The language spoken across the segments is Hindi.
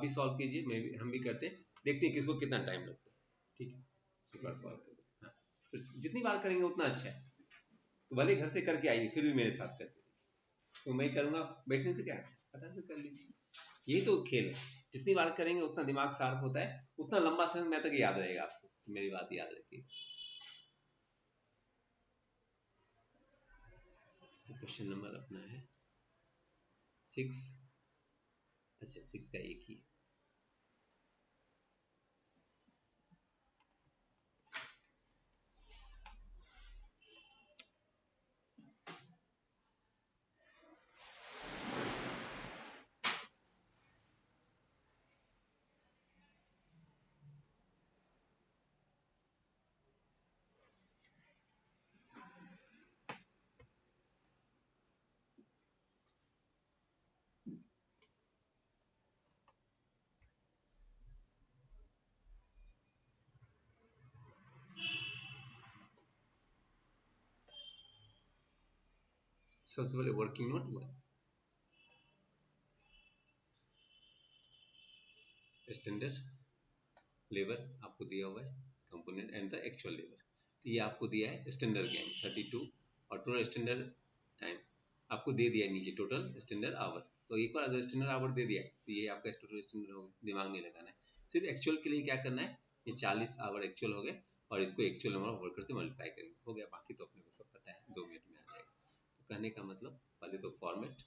भी सॉल्व कीजिए, मैं भी, हम भी करते हैं, देखते हैं किसको कितना टाइम लगता है। ठीक है, एक बार सॉल्व कर देते हैं। हाँ, फिर जितनी बार करेंगे उतना अच्छा है। तो भले घर से करके आइए, फिर भी मेरे साथ करते, तो मैं करूँगा बैठने से क्या अच्छा, फटाक से कर लीजिए। यही तो खेल है, जितनी बार करेंगे उतना दिमाग शार्प होता है, उतना लंबा समय तक याद रहेगा आपको। मेरी बात याद रखिए। तो क्वेश्चन नंबर अपना है 6। अच्छा, 6 का एक ही है। सबसे पहले वर्किंग नोट हुआ, स्टैंडर्ड लेबर आपको दिया हुआ है, component and the actual labour. तो ये आपको दिया है स्टैंडर्ड गेम 32, और टोटल स्टैंडर्ड टाइम आपको दे दिया है नीचे, टोटल स्टैंडर्ड आवर। तो एक बार अगर स्टैंडर्ड आवर दे दिया है तो ये आपका टोटल स्टैंडर्ड हो गया, दिमाग नहीं लगाना है। सिर्फ एक्चुअल के लिए क्या करना है, ये 40 आवर एक्चुअल हो गए, और इसको एक्चुअल नंबर ऑफ वर्कर से मल्टीप्लाई करेंगे, हो गया। बाकी तो अपने को सब पता है, 2 मिनट में आ जाएगा। तो कहने का मतलब पहले तो फॉर्मेट,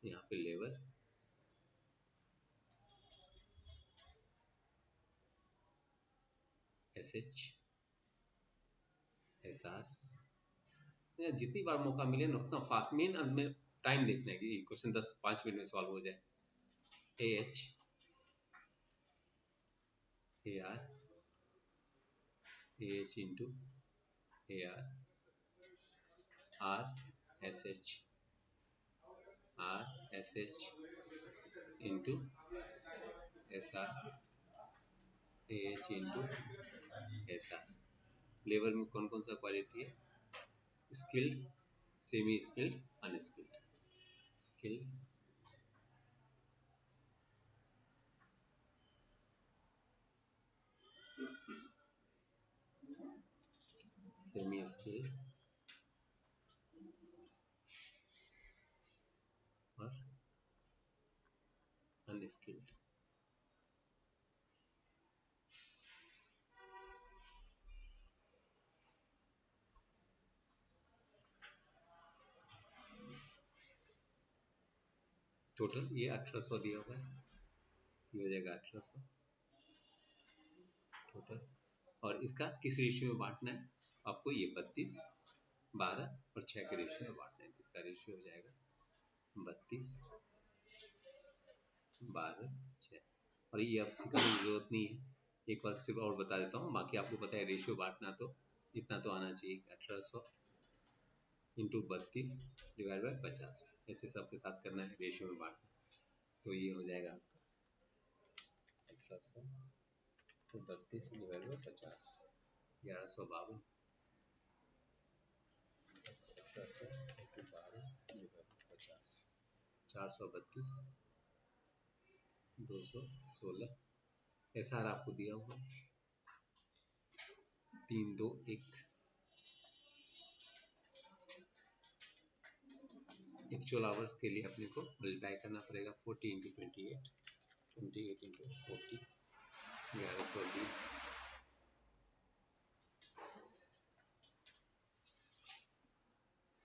यहाँ पे लेबर SH SR, जितनी बार मौका मिले ना उतना फास्ट, मेन में टाइम देखना है कि क्वेश्चन 5 मिनट में सॉल्व हो जाए। AH AR AH into AR RSH RSH into SR AH into SR। Labour में कौन कौन सा क्वालिटी है, skilled, semi skilled, unskilled. Skilled, semi skilled और अनस्किल्ड। टोटल ये 1800 दिया हुआ है, ये हो जाएगा 1800 टोटल। और इसका किस रेशियो में बांटना है आपको, ये 32 12 और 6 के रेशियो में बांटना है। इसका रेशियो हो जाएगा 32 12 6। और ये अब सीखने की जरूरत नहीं है, एक बार सिर्फ और बता देता हूँ, बाकी आपको पता है रेशियो बांटना, तो इतना तो आना चाहिए, 1800 इंटू 32 डिवाइड बाई 50, ऐसे सबके साथ करना है, रेशियो में बांटना। तो ये हो जाएगा आपका 1800 तो 32 divide by 50, 1152। 1800 into 12 divide by 50, 432 216। SR आपको दिया हुआ 321। एक्चुअल आवर्स के लिए अपने को मल्टीप्लाई करना पड़ेगा, 40 इंटू 28, 28 इंटू 40, 1120।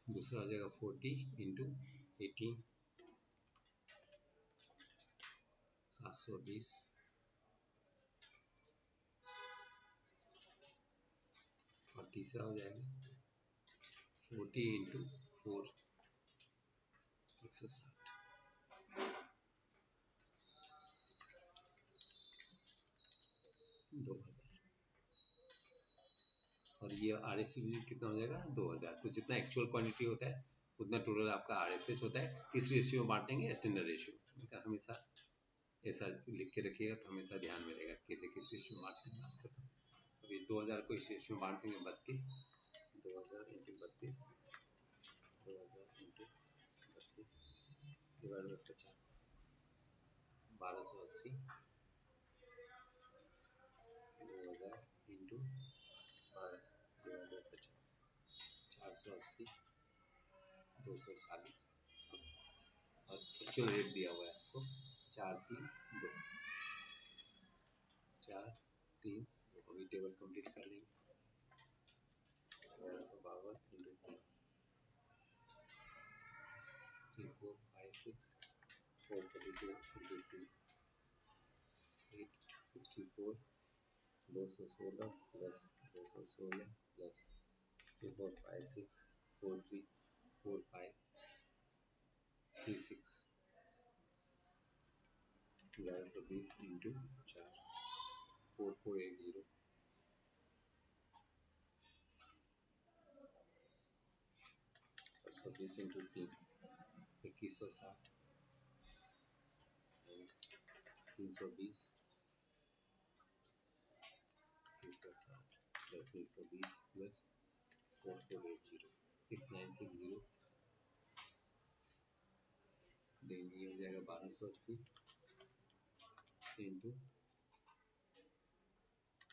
दूसरा हो जाएगा 40 इंटू 18, 720। और तीसरा हो जाएगा 40 इंटू 4, 160, 2000। और ये RSC कितना हो जाएगा, 2000। तो जितना एक्चुअल क्वांटिटी होता है उतना टोटल आपका RSH होता है। किस रेशियो में बांटेंगे, स्टैंडर्ड रेशियो। हमेशा ऐसा लिख के रखिएगा तो हमेशा ध्यान में रहेगा कैसे किस रेशियो में बांटने की बात करता हूँ। अब इस 2000 को इस रेशियो में बांट देंगे, 32, 2000 into 32, 2000 into 32 divide by 50, 1280 2000 into और 2050 480 240 और एक्चुअल रेट दिया हुआ है आपको 432 432 अभी टेबल कंप्लीट कर लेंगे 1252 into 3456 432 into 2 864 216 plus 216 plus 2456 434536 1120 into 4 4480 720 into 3 2160 and 320 360 plus 320 plus 4480 6960 then ये हो जाएगा 1280 इंटू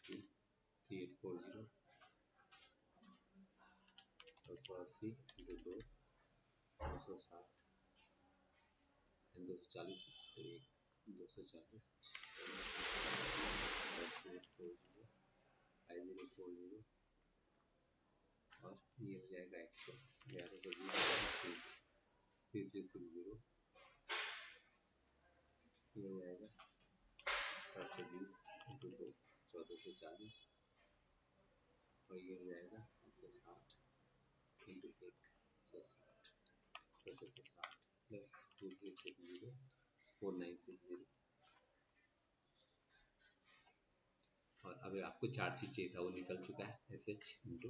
3840 280 इंटू 2 260 एंड 240 240 5840 5040 और ये हो जाएगा 1120 3360 ये हो जाएगा 420 इंटू 2 1440 और ये हो जाएगा 160 इंटू 1 160 1460 प्लस 2360 4960 और अब आपको 4 चीज चाहिए था वो निकल चुका है एस एच इंटू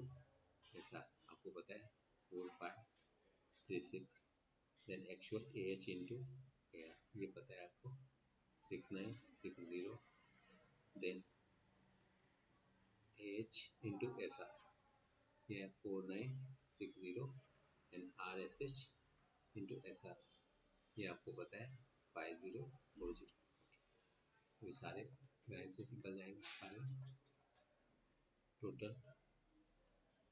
ऐसा आपको पता है 4536 then actual A H into ये पता है आपको 6960 then A H into S R ये है 4960 and R S H into S R ये आपको पता है 5040 ये सारे वैसे से निकल जाएंगे सारे total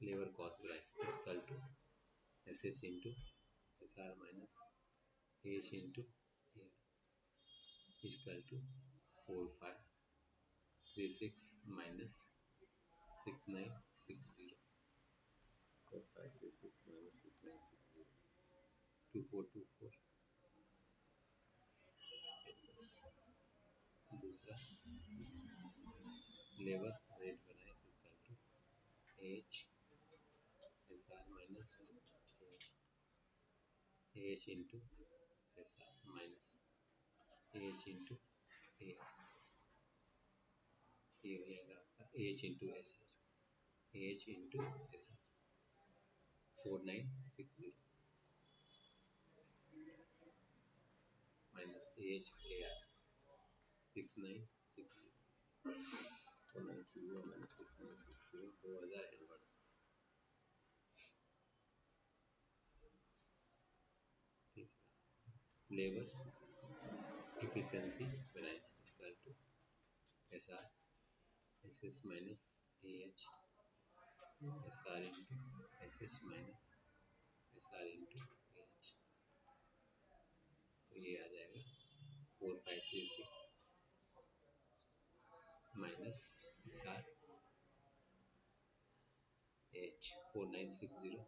labour cost price equal to S H into S R minus H into equal to 4536 माइनस 6960 4536 माइनस 6960 2424 दूसरा लेबर रेट बनाए equal to H S R minus H into S R minus H into A ये हो जाएगा आपका H into S R H into S R 4960 minus H A R 6960 4960 minus 6960 2000 inverse labour efficiency variance is equal to SR SS minus AH SR into SH minus SR into AH तो ये आ जाएगा 4536 minus SR H 4960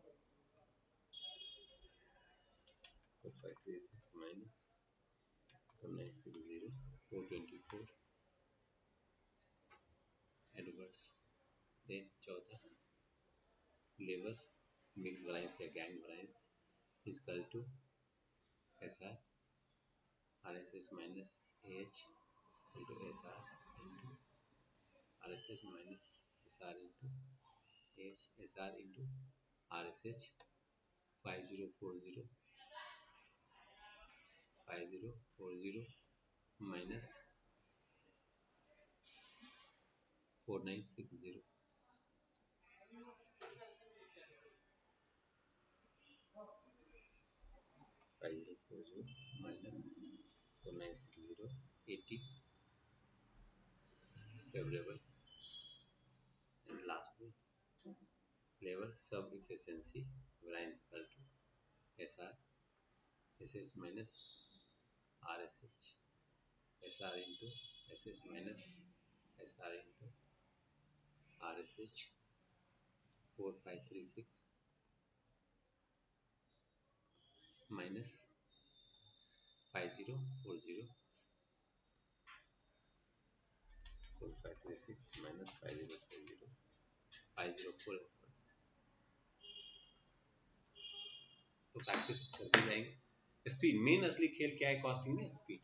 4536 minus 4960 424 adverse then चौथा लेबर मिक्स वराइंस या gang वराइंस is equal to SR RSS minus AH into SR into RSS minus SR into AH SR into RSH 5040 5040 minus 4960 5040 minus 4960 80 favorable, and last में lever sub efficiency variance equal to SR SS minus RSH SR into SS minus SR into RSH 4536 minus 5040 4536 minus 5040 504 तो प्रैक्टिस करते जाएंगे। स्पीड मेन असली खेल क्या है कॉस्टिंग में, स्पीड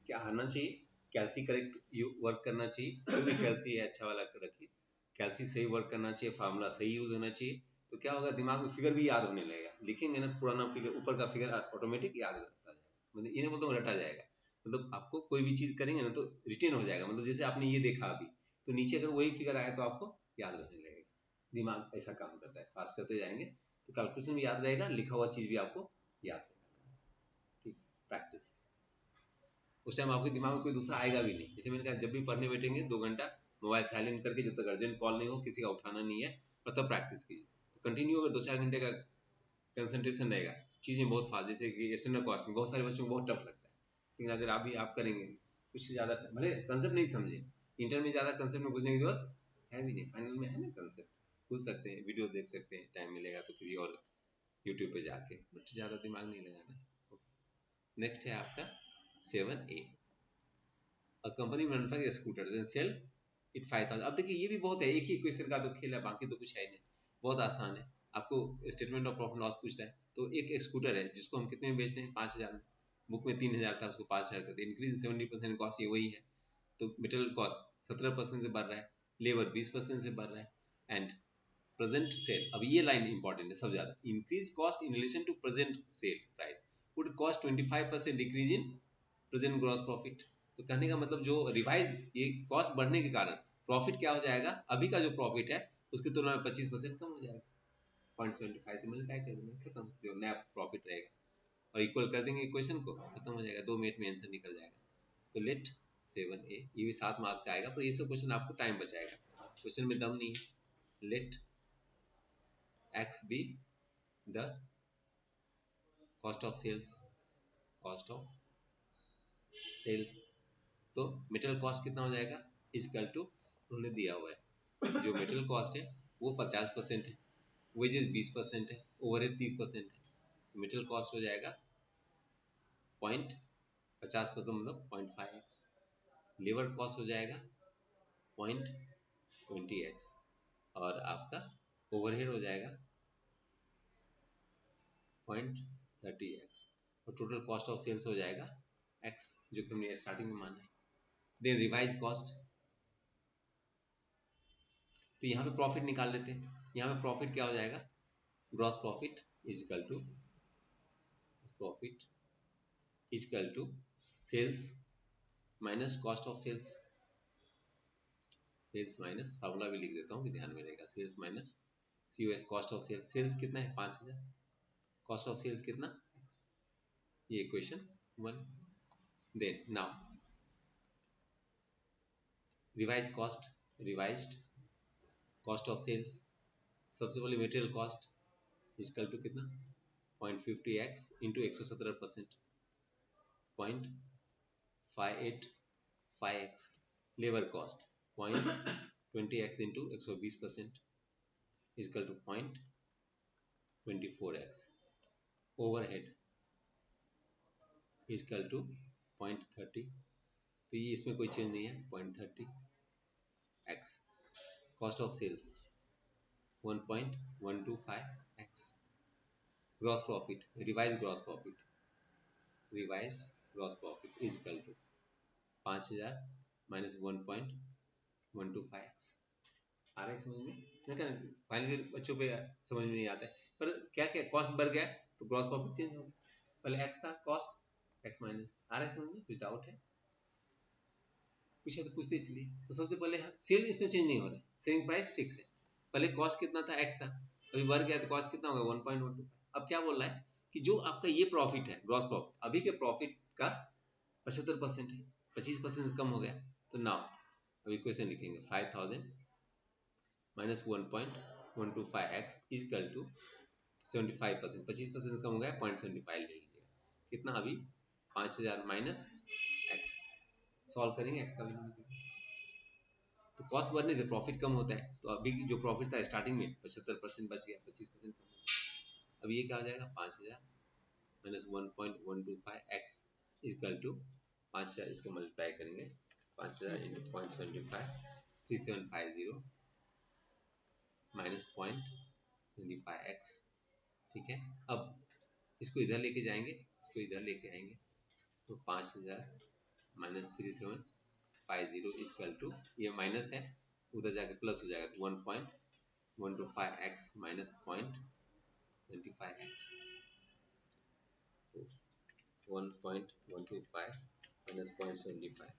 क्या आना चाहिए, कैल्सी करेक्ट वर्क करना चाहिए, जो भी कैल्सी है अच्छा वाला रखिए, कैल्सी सही वर्क करना चाहिए, फार्मूला सही यूज होना चाहिए, तो क्या होगा दिमाग में फिगर भी याद होने लगेगा, लिखेंगे ना तो पुराना फिगर ऊपर का फिगर ऑटोमेटिक याद रहता जाएगा, मतलब ये नहीं बोलता हूँ रटा जाएगा, मतलब आपको कोई भी चीज करेंगे ना तो रिटेन हो जाएगा, मतलब जैसे आपने ये देखा अभी तो नीचे अगर वही फिगर आया तो आपको याद रहने लगेगा, दिमाग ऐसा काम करता है, फास्ट करते जाएंगे तो कैलकुलेशन भी याद रहेगा, लिखा हुआ चीज भी आपको याद रहेगा। ठीक, प्रैक्टिस उस टाइम आपके दिमाग में कोई दूसरा आएगा भी नहीं, जैसे मैंने कहा जब भी पढ़ने बैठेंगे 2 घंटा मोबाइल साइलेंट करके, जब तक अर्जेंट कॉल नहीं हो, किसी का उठाना नहीं है, और तब प्रैक्टिस कीजिए, तो कंटिन्यू अगर 2-4 घंटे का कंसंट्रेशन रहेगा, चीज़ें बहुत फास्ट, जैसे कि एक्सटर्नल कॉस्टिंग बहुत सारे बच्चों को बहुत टफ लगता है, लेकिन अगर अभी आप करेंगे कुछ ज़्यादा, भले कंसेप्ट नहीं समझे, इंटर में ज़्यादा कंसेप्ट में घुसने की जरूरत है भी नहीं, फाइनल में है ना कंसेप्ट, पूछ सकते हैं, वीडियो देख सकते हैं, टाइम मिलेगा तो किसी और यूट्यूब पे जाके, बट ज़्यादा दिमाग नहीं लगाना। नेक्स्ट है आपका 7A, a company manufactures scooters and sell it 5000। अब देखिए ये भी बहुत है, एक ही क्वेश्चन का तो खेल है, बाकी तो कुछ है नहीं, बहुत आसान है, आपको स्टेटमेंट ऑफ प्रॉफिट लॉस पूछता है, तो एक स्कूटर है जिसको हम कितने में बेचते हैं 5000 में, बुक में 3000 था उसको 5000 का, इंक्रीज 70% कॉस्ट, ये वही है, तो मटेरियल कॉस्ट 17% से बढ़ रहा है, लेबर 20% से बढ़ रहा है, एंड प्रेजेंट सेल, अब ये लाइन इंपॉर्टेंट है सब ज्यादा, increase cost in relation to present sale price would cost 25% decrease in present gross profit, तो कहने का मतलब जो रिवाइज ये कॉस्ट बढ़ने के कारण प्रॉफिट क्या हो जाएगा, अभी का जो प्रॉफिट है उसकी तुलना में 25% कम हो जाएगा, 0.75 से मल्टीप्लाई कर देंगे, खत्म, जो नया प्रॉफिट रहेगा, और इक्वल कर देंगे इक्वेशन को, खत्म हो जाएगा, 2 मिनट में आंसर निकल जाएगा। तो लेट 7A, ये भी 7 मार्क्स का आएगा, पर ये सब क्वेश्चन आपको टाइम बचाएगा, क्वेश्चन में दम नहीं है। Let x be the cost of sales, cost of sales, तो मेटेरियल कॉस्ट कितना हो जाएगा, इजकल टू उन्होंने दिया हुआ है, जो मेटेरियल कॉस्ट है वो 50% है, वेजेस 20% है, ओवरहेड 30% है, तो मेटेरियल कॉस्ट हो जाएगा 0.50% मतलब 0.5x, लेबर कॉस्ट हो जाएगा 0.20x, और आपका ओवरहेड हो जाएगा 0.30x, और टोटल कॉस्ट ऑफ सेल्स हो जाएगा x, जो कि हमने स्टार्टिंग में माना है। देन रिवाइज कॉस्ट, तो यहाँ पे प्रॉफिट निकाल लेते हैं, यहाँ पे प्रॉफिट क्या हो जाएगा, gross profit is equal to profit is equal to sales minus cost of sales, sales minus, formula भी लिख देता हूँ कि ध्यान में रहेगा, sales minus COS cost of sales, sales कितना है 5000, कॉस्ट ऑफ सेल्स कितना x, ये equation 1। Then now revise cost, revised cost of sales, सबसे पहले मटेरियल कॉस्ट इजकल टू कितना 0.50x into 117%, 0.585x, labour cost 0.20x into 120% is equal to 0.24x, overhead is equal to 0.30, तो ये इसमें कोई चेंज नहीं है 0.30x, cost of sales 1.125x, gross profit, revise gross profit, revised gross profit is equal to 5000 minus 1.125x, आ रहा है समझ में, फाइनली बच्चों पे समझ में नहीं आता है, पर क्या क्या कॉस्ट बढ़ गया तो ग्रॉस प्रॉफिट चेंज हो गया, पहले एक्स था कॉस्ट एक्स माइनस, आ रहा है समझ में, कुछ डाउट है, पूछे तो पूछते चलिए। तो सबसे पहले सेल इसमें चेंज नहीं हो रहा है, सेलिंग प्राइस फिक्स है, पहले कॉस्ट कितना था एक्स था, अभी बढ़ गया तो कॉस्ट कितना होगा 1.125, अब क्या बोल रहा है कि जो आपका ये प्रॉफिट है ग्रॉस प्रॉफिट, अभी के प्रॉफिट का 75% है, 25% कम हो गया। तो नाउ अब इक्वेशन लिखेंगे 5000 माइनस 1.125x इजकल टू 75%, 25% कम हो गया 0.75 ले लीजिएगा, कितना अभी 5000 माइनस x। सॉल्व करेंगे x का वैल्यू, तो कॉस्ट बढ़ने से प्रॉफिट कम होता है, तो अभी जो प्रॉफिट था स्टार्टिंग में 75% बच गया, 25% कम हो गया। अब ये क्या हो जाएगा 5000 माइनस 1.125x इजकल टू 5000, इसको मल्टीप्लाई करेंगे 5000 इंटू 0.75 3750 माइनस 0.75x। ठीक है, अब इसको इधर लेके जाएंगे, इसको इधर लेके आएंगे, तो 5000 माइनस 3750 इजकल टू, ये माइनस है उधर जाके प्लस हो जाएगा 1.125x माइनस 0.75x, तो 1.125 माइनस 0.75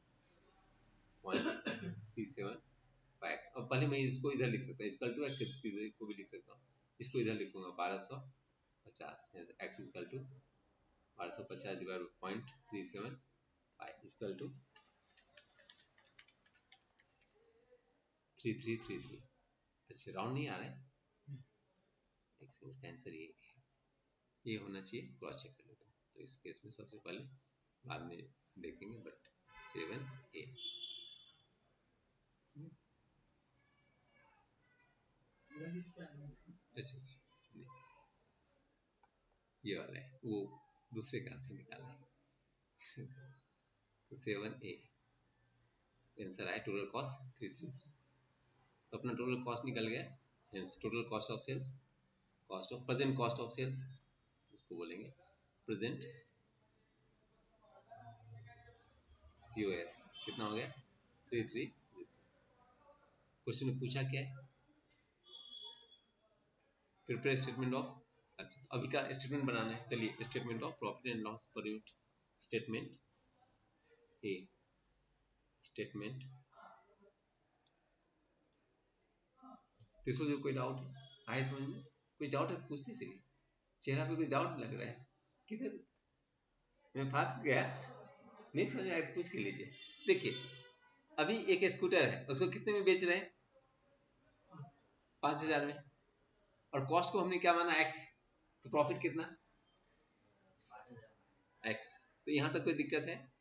0.375x। अब पहले मैं इसको इधर लिख सकता हूँ, इजकल टू एक्स को भी लिख सकता हूँ, इसको इधर लिखूंगा 1250 x is equal to 1250 divide 0.375 is equal to 3333। अच्छा राउंड नहीं आ रहा है, इसका आंसर ये होना चाहिए, क्रॉस चेक कर लेता हूँ। तो इस केस में सबसे पहले, बाद में देखेंगे, बट 7A। अच्छा ये वाला है, वो दूसरे का निकालना है। तो 7A आंसर आया, टोटल कॉस्ट 333। तो अपना टोटल कॉस्ट निकल गया, total cost of sales, cost of present cost of sales इसको बोलेंगे, प्रेजेंट COS कितना हो गया 33। क्वेश्चन में पूछा क्या है, प्रिपेयर स्टेटमेंट ऑफ, अच्छा तो अभी का स्टेटमेंट बनाना है, चलिए statement of profit and loss per unit, statement A, statement. किसी को कोई डाउट आए समझ में, कुछ डाउट है पूछती से, चेहरा पे कुछ डाउट लग रहा है, किधर मैं फंस गया, नहीं समझ में आया पूछ के लीजिए। देखिए अभी एक स्कूटर है, उसको कितने में बेच रहे हैं 5000 में, और कॉस्ट को हमने क्या माना x, तो प्रॉफिट कितना x। तो यहां तक कोई दिक्कत है,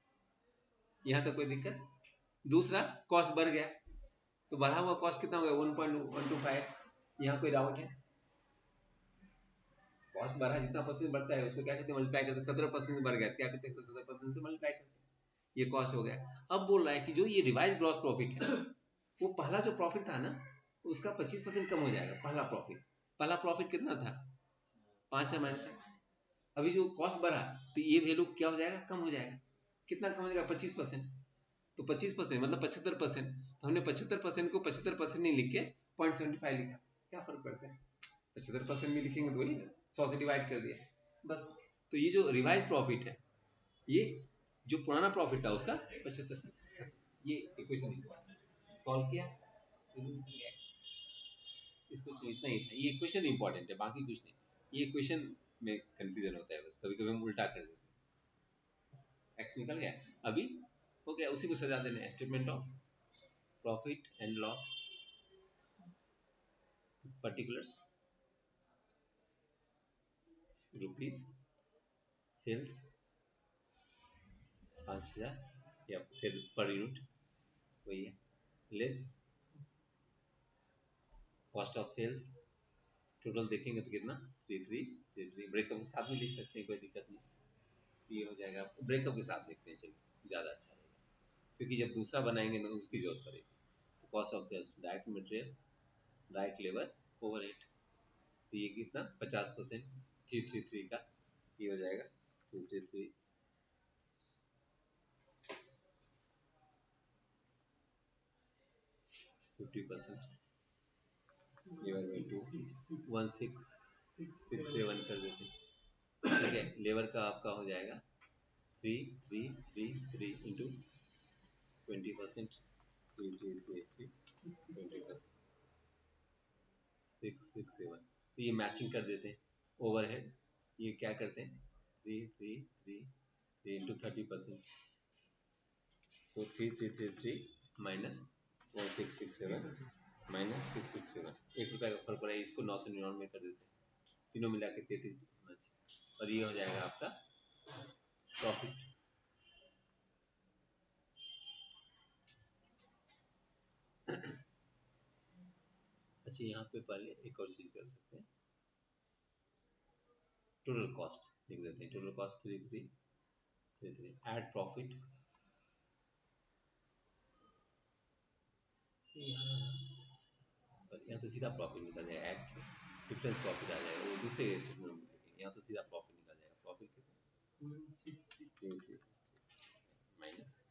यहां तक कोई दिक्कत। दूसरा कॉस्ट बढ़ गया, तो बढ़ा हुआ कॉस्ट कितना हो गया 1.125x, यहाँ कोई डाउट है, कॉस्ट बढ़ा जितना परसेंट बढ़ता है उसको क्या कहते हैं मल्टीप्लाई करते हैं, 17% बढ़ गया क्या कहते हैं 17% से मल्टीप्लाई करते हैं, ये कॉस्ट हो गया। अब बोल रहा है कि जो ये रिवाइज ग्रॉस प्रॉफिट है, वो पहला जो प्रॉफिट था ना उसका 25% कम हो जाएगा, पहला प्रॉफिट, पहला प्रॉफिट कितना था 5 है माइनस है, अभी जो कॉस्ट बढ़ा तो ये वैल्यू क्या हो जाएगा कम हो जाएगा, कितना कम हो जाएगा 25%, तो 25% मतलब 75%, तो हमने 75% को 75% नहीं लिख के 0.75 लिखा, क्या फर्क पड़ता है, 75% नहीं लिखेंगे तो वही 100 से डिवाइड कर दिया बस। तो ये जो रिवाइज प्रॉफिट है, ये जो पुराना प्रॉफिट था उसका 75%, ये इक्वेशन सॉल्व किया, इसको इतना ही था, ये क्वेश्चन इंपॉर्टेंट है बाकी कुछ नहीं, ये क्वेश्चन में कंफ्यूजन होता है बस, कभी कभी हम उल्टा कर देते हैं, एक्स निकल गया अभी हो गया, उसी को सजा देना, statement of profit and loss particulars rupees sales 5000 या सेल्स पर यूनिट वही है, less cost of sales, total देखेंगे तो कितना 3333, ब्रेकअप के साथ भी लिख सकते हैं कोई दिक्कत नहीं, ये हो जाएगा, ब्रेकअप के साथ लिखते हैं चलिए ज़्यादा अच्छा रहेगा, क्योंकि जब दूसरा बनाएंगे ना उसकी जरूरत पड़ेगी। Cost of sales direct material direct labour overhead, तो ये कितना 50% 333 का, ये हो जाएगा 233 50% डिवाइड बाई 2 1667 कर देते हैं, ठीक है। लेबर का आपका हो जाएगा 3333 इंटू 20%, 20%, 667, तो ये मैचिंग कर देते हैं। ओवरहेड ये क्या करते हैं 333 इंटू 30%, तो 3333 माइनस 1667 माइनस 667, 1 रुपये का फर्क पड़ा है, इसको 999 में कर देते हैं, तीनों मिला के 33 होना चाहिए, और ये हो जाएगा आपका प्रॉफिट। अच्छा, यहाँ पे पहले एक और चीज कर सकते हैं, टोटल कॉस्ट लिख देते हैं, total cost 3333, add profit, sorry यहाँ तो सीधा प्रॉफिट निकल जाएगा, ऐड डिफरेंस प्रॉफिट आ जाएगा, वो दूसरे स्टेटमेंट में, यहाँ तो सीधा प्रॉफिट निकल जाएगा, प्रॉफिट कितना माइनस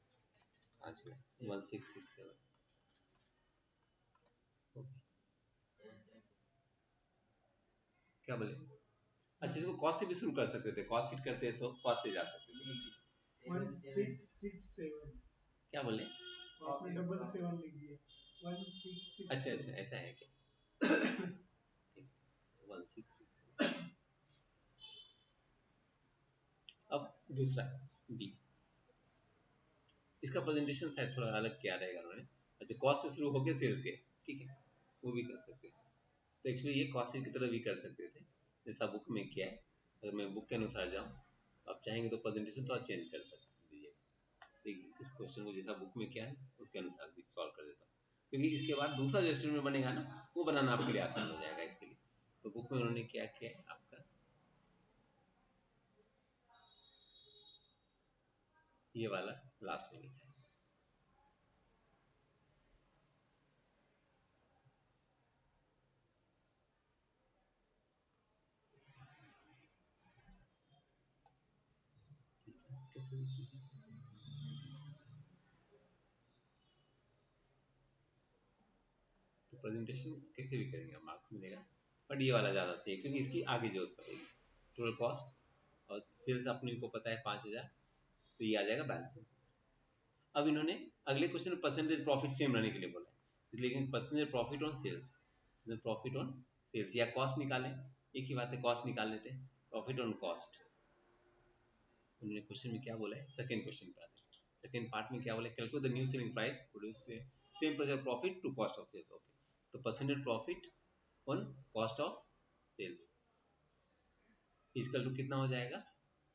1667, क्या बोले? अच्छा, इसको कॉस्ट से भी शुरू कर सकते थे, कॉस्ट शीट करते हैं तो कॉस्ट से जा सकते थे, 1667 क्या बोले? आपने डबल 7 लिख दिया, 1667। अच्छा अच्छा, ऐसा है क्या? 1667। अब दूसरा बी, इसका प्रेजेंटेशन शायद थोड़ा अलग क्या रहेगा उन्होंने, अच्छा कॉस्ट से शुरू होकर सेल्स के, ठीक है, वो भी कर सकते हैं, तो एक्चुअली ये कॉस्ट की तरह भी कर सकते थे, जैसा बुक में किया है, अगर मैं बुक के अनुसार जाऊँ तो आप चाहेंगे तो प्रेजेंटेशन थोड़ा चेंज कर सकते दीजिए, इस क्वेश्चन को जैसा बुक में किया है उसके अनुसार भी सॉल्व कर देता हूँ, क्योंकि इसके बाद दूसरा जो स्टेटमेंट बनेगा ना, वो बनाना आपके लिए आसान हो जाएगा इसके लिए, तो बुक में उन्होंने क्या किया है आपका, ये वाला लास्ट में लिखा है, कैसे, तो प्रेजेंटेशन कैसे भी करेंगे मार्क्स मिलेगा, बट ये वाला ज़्यादा सही है क्योंकि इसकी आगे जरूरत पड़ेगी, टोटल कॉस्ट और सेल्स अपने को पता है 5000, तो ये आ जाएगा बैलेंस। अब इन्होंने अगले क्वेश्चन में परसेंटेज प्रॉफिट सेम रहने के लिए बोला है, लेकिन percentage profit on sales, profit on sales या कॉस्ट निकालें, एक ही बात है, कॉस्ट निकाल लेते हैं, प्रॉफिट ऑन कॉस्ट, उन्होंने क्वेश्चन में क्या बोला है, सेकंड क्वेश्चन पर आते हैं, सेकंड पार्ट में क्या बोला है, calculate the new selling price produce same percent profit to cost of sales, okay, तो percentage profit on cost of sales equal to कितना हो जाएगा,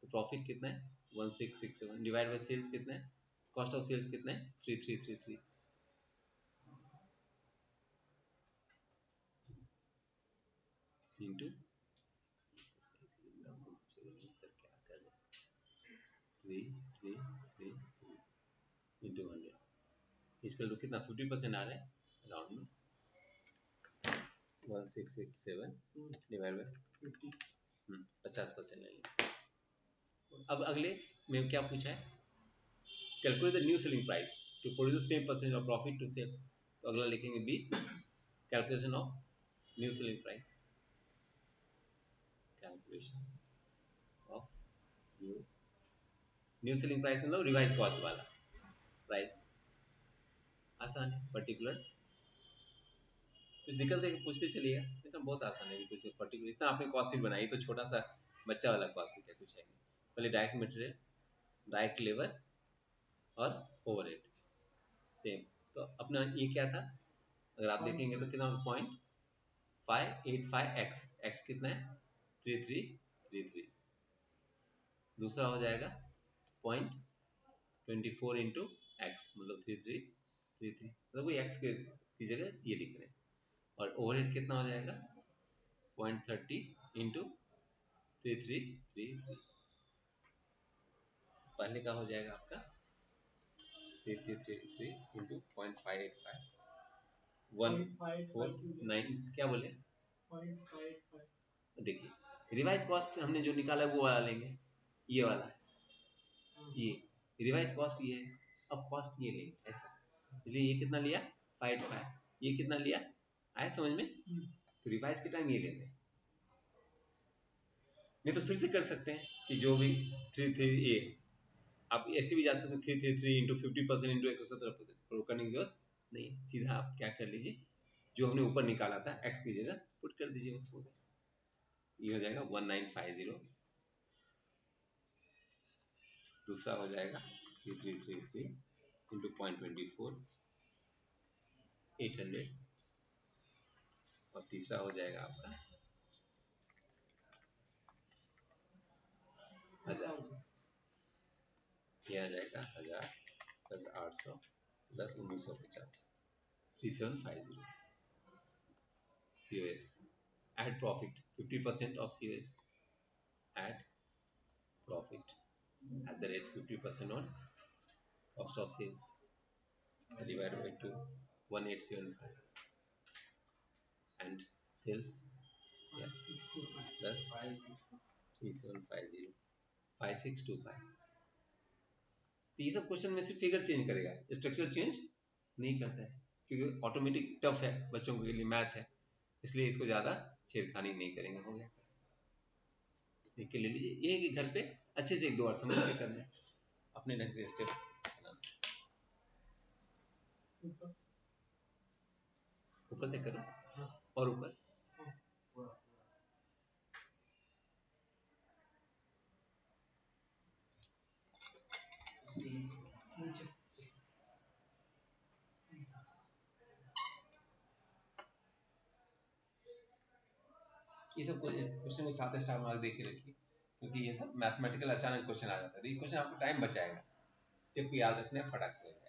तो प्रॉफिट कितना है 1667 डिवाइड बाय सेल्स कितना है, कॉस्ट ऑफ सेल्स कितना है 3333 इंटू, सर क्या कर रहे, 3333 इंटू 100 इजकल टू कितना 50% आ रहा है अराउंड में, 1667 डिवाइड बाय 50% ले लें। अब अगले में क्या पूछा है, calculate the new selling price to produce same percent of profit to sales, तो अगला लिखेंगे B, calculation of new selling price, calculation of new new selling price मतलब रिवाइज कॉस्ट वाला प्राइस, आसान है, पर्टिकुलर्स कुछ निकल रहे पूछते चलिएगा, लेकिन बहुत आसान है, कुछ पर्टिकुलर इतना आपने कॉस्ट शीट बनाई तो छोटा सा बच्चा वाला कॉस्ट शीट है, कुछ है नहीं, पहले डायरेक्ट मटेरियल, डायरेक्ट लेबर और ओवरहेड सेम, तो अपना ये क्या था, अगर आप देखेंगे तो कितना 0.585 एक्स कितना है 3333, दूसरा हो जाएगा 0.24 इंटू एक्स मतलब 3333, मतलब वही एक्स की जगह ये लिख रहे हैं, और ओवरहेड कितना हो जाएगा 0.30 इंटू 3333, पहले का हो जाएगा आपका 3333 इंटू 0.585 149, क्या बोले, 0.585, देखिए रिवाइज कॉस्ट हमने जो निकाला वो वाला लेंगे, ये वाला, ये रिवाइज कॉस्ट ये है, अब कॉस्ट ये लेंगे ऐसा, इसलिए ये कितना लिया 585, ये कितना लिया, आया समझ में, तो रिवाइज के टाइम ये लेते हैं, नहीं तो फिर से कर सकते हैं कि जो भी 33 आप ऐसे भी जा सकते हैं 333 इंटू 50% इंटू 117%, पर वो करने की जरूरत नहीं, सीधा आप क्या कर लीजिए, जो हमने ऊपर निकाला था एक्स की जगह पुट कर दीजिए उसको, ये हो जाएगा 1950, दूसरा हो जाएगा 3333 इंटू 0.24 800 और तीसरा हो जाएगा आपका 1000। यह आ जाएगा 1000 plus 800 plus 1950 3750 COS add profit 50% of COS add profit at the rate 50% on cost of sales divided by 2 1875 and sales yeah plus 3750 5625। तो ये सब क्वेश्चन में सिर्फ फिगर चेंज करेगा, स्ट्रक्चर चेंज नहीं करता है क्योंकि ऑटोमेटिक टफ है बच्चों के लिए, मैथ है, इसलिए इसको ज़्यादा छेड़खानी नहीं करेंगे। हो गया, लिख के ले लीजिए। ये कि घर पे अच्छे से एक दो बार समझ के करना है, अपने ढंग से स्टेप बनाना। ऊपर से करो और ऊपर ये सब क्वेश्चन को 7 स्टार मार्क दे के रखिए, क्योंकि ये सब मैथमेटिकल अचानक क्वेश्चन आ जाता है। ये क्वेश्चन आपको टाइम बचाएगा, स्टेप को याद रखना है, फटाक से हो जाएगा।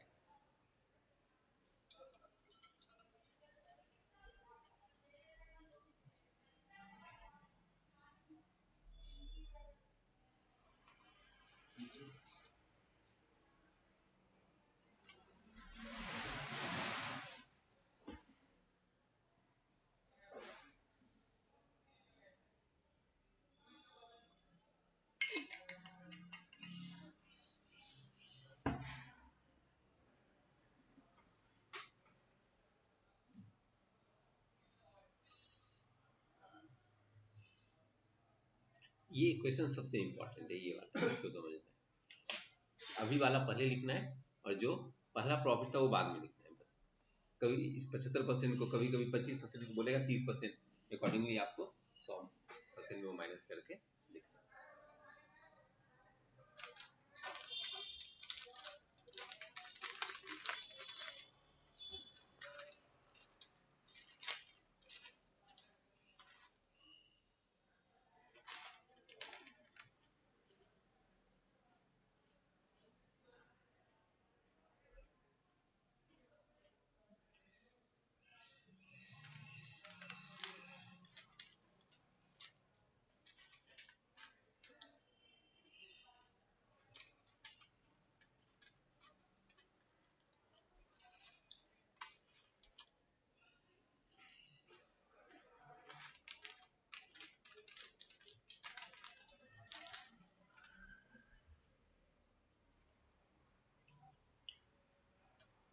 ये क्वेश्चन सबसे इंपॉर्टेंट है, ये वाला इसको समझना है। अभी वाला पहले लिखना है और जो पहला प्रॉफिट था वो बाद में लिखना है बस। कभी इस 75% को कभी कभी 25% को बोलेगा, 30% अकॉर्डिंगली आपको 100% में वो माइनस करके लिखना है।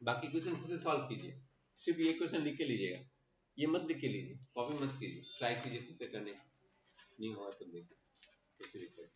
बाकी क्वेश्चन खुद से सॉल्व कीजिए, सिर्फ ये क्वेश्चन लिख के लीजिएगा, ये मत लिख के लीजिए, कॉपी मत कीजिए, ट्राई कीजिए खुद से करने, नहीं हुआ तो देखिए कैसे लिखते हैं।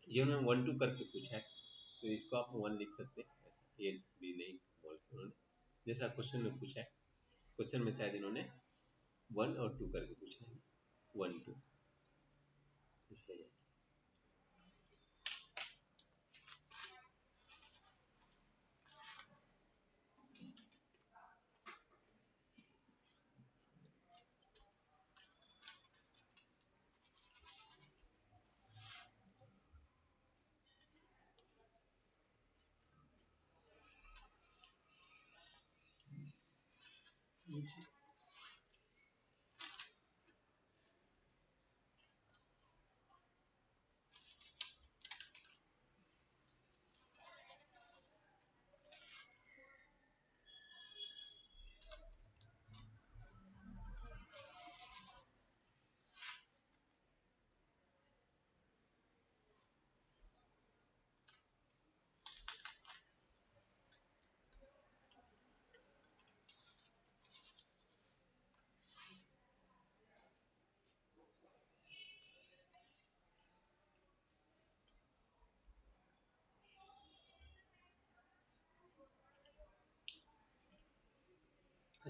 ये उन्होंने 1 2 करके पूछा है, तो इसको आप 1 लिख सकते हैं, ऐसा ए बी नहीं बोल के उन्होंने जैसा क्वेश्चन में पूछा है। क्वेश्चन में शायद इन्होंने 1 और 2 करके पूछा है, 1 2 इसको।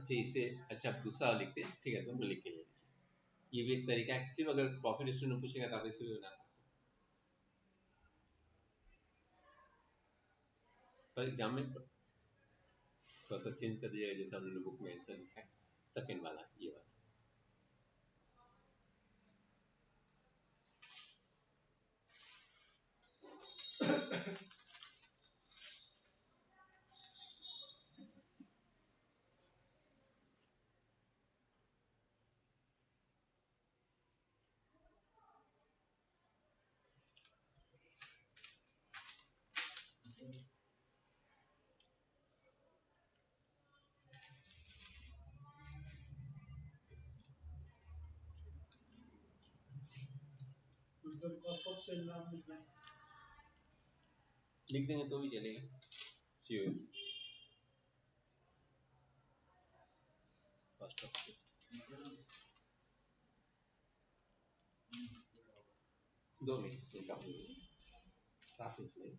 अच्छा इससे अच्छा आप दूसरा लिखते हैं, ठीक है, दोनों लिख के ले लीजिए। ये भी एक तरीका है, सिर्फ अगर प्रॉफिट स्टेटमेंट पूछेगा तो आप इसे भी बना सकते हैं। पर एग्जाम में थोड़ा सा चेंज कर दिया जैसा उन्होंने बुक में आंसर लिखा है, सेकेंड वाला ये वाला। टोटल कॉस्ट ऑफ सेल नाम लिखना है। लिख देंगे तो भी चलेगा। COS cost of sales 2 minute साफ इसलिए।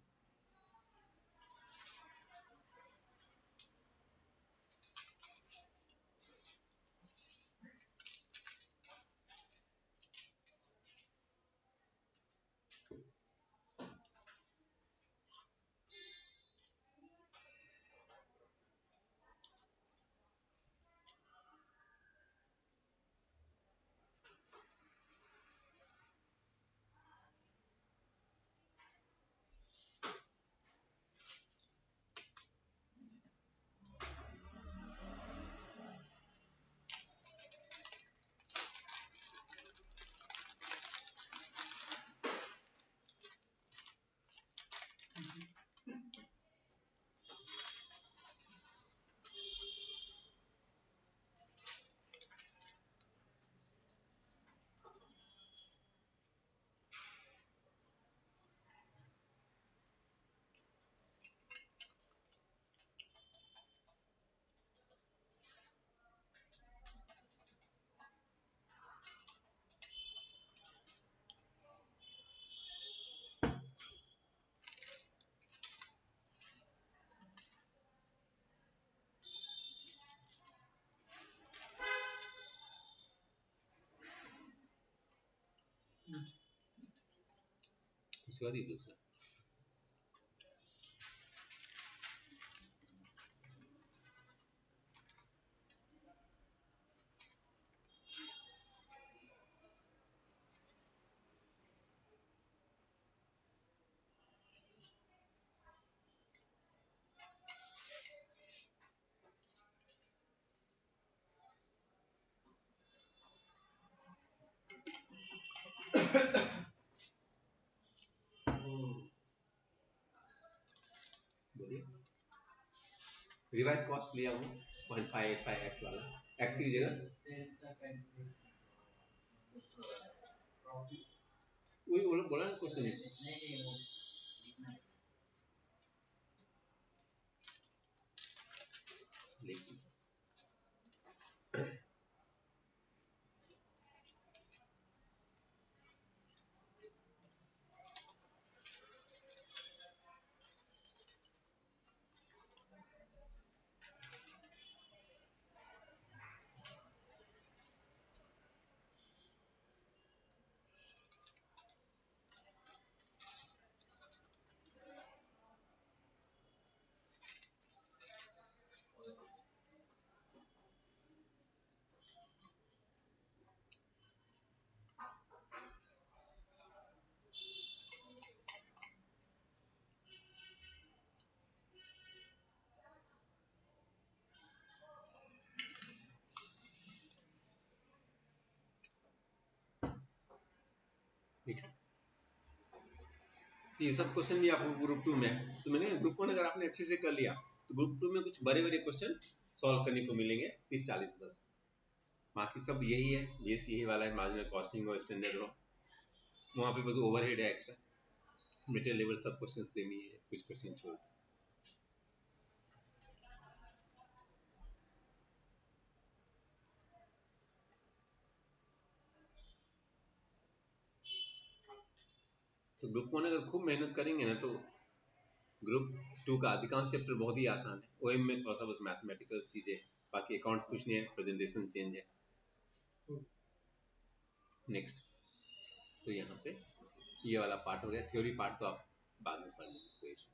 उसके बाद ये दूसरा बोलिए। रिवाइज कॉस्ट लिया हूँ 0.585x वाला, x की जगह वही बोला ना क्वेश्चन लेकिन ये सब क्वेश्चन भी आपको ग्रुप 2 में है, तो मैंने ग्रुप 1 अगर आपने अच्छे से कर लिया तो ग्रुप 2 में कुछ बड़े बड़े क्वेश्चन सॉल्व करने को मिलेंगे 30-40 बस। बाकी सब यही है, बेस यही वाला है, मार्जिनल कॉस्टिंग और स्टैंडर्ड लो, वहाँ पे बस ओवरहेड है एक्स्ट्रा, मटेरियल लेवल सब क्वेश्चन सेम ही है, कुछ क्वेश्चन छोड़। तो ग्रुप 1 अगर खूब मेहनत करेंगे ना तो ग्रुप 2 का अधिकांश चैप्टर बहुत ही आसान है, ओएम में थोड़ा सा बस मैथमेटिकल चीजें बाकी अकाउंट्स कुछ नहीं है, प्रेजेंटेशन चेंज है। नेक्स्ट, तो यहाँ पे ये वाला पार्ट हो गया, थ्योरी पार्ट तो आप बाद में पढ़ लेंगे, कोई इशू